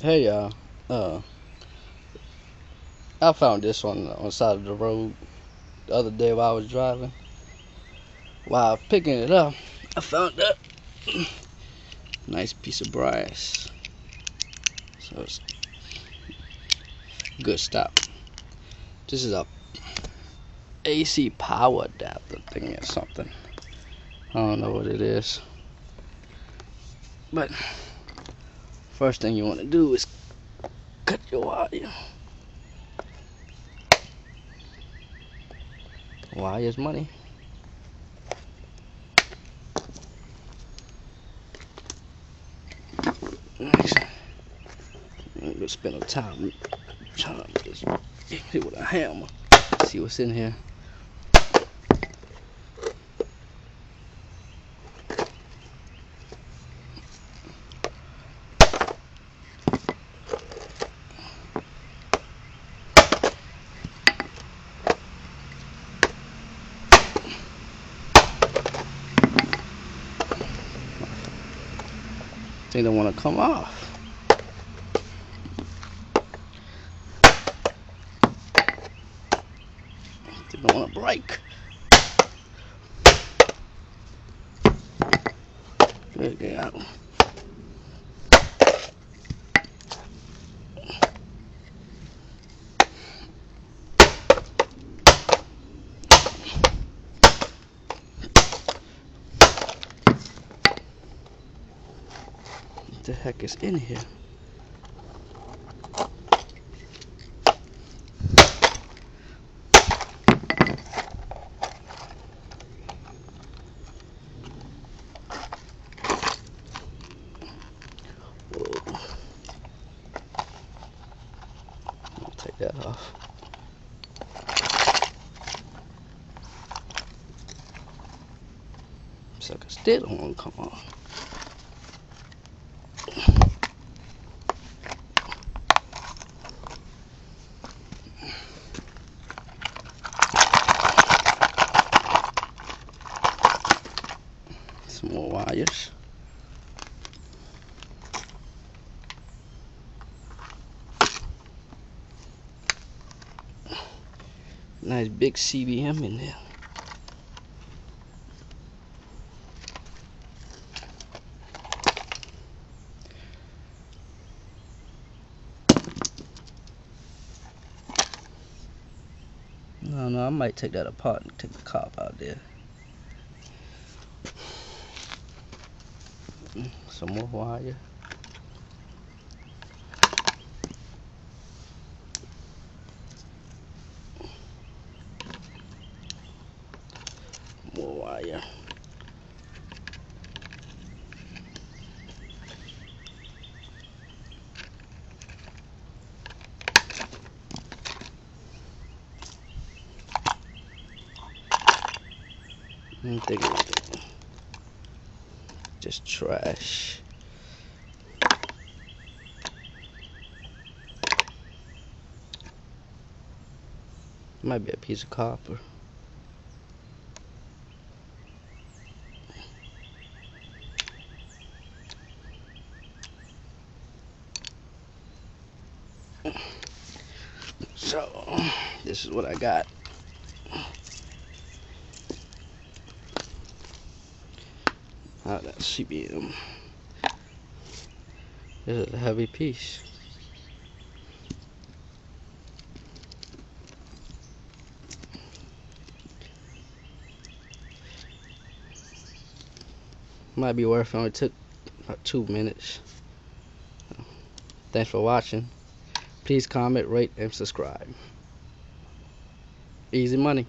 Hey y'all, I found this on the side of the road the other day while I was driving. While picking it up, I found that nice piece of brass. So it's good stuff. This is a AC power adapter thing or something. I don't know what it is. But first thing you want to do is cut your wire. Wire is money. Next, I'm gonna spend a time trying to just hit it with a hammer. See what's in here. They don't want to come off. They don't want to break. Check it out. What the heck is in here? Whoa. I'll take that off. Sucker still don't want to come off. Some more wires. Nice big CBM in there. No, I might take that apart and take the cop out there. Some more wire. More wire. I think it's just trash. Might be a piece of copper. So, this is what I got. That CBM. This is a heavy piece. Might be worth it. Only took about 2 minutes. Thanks for watching. Please comment, rate, and subscribe. Easy money.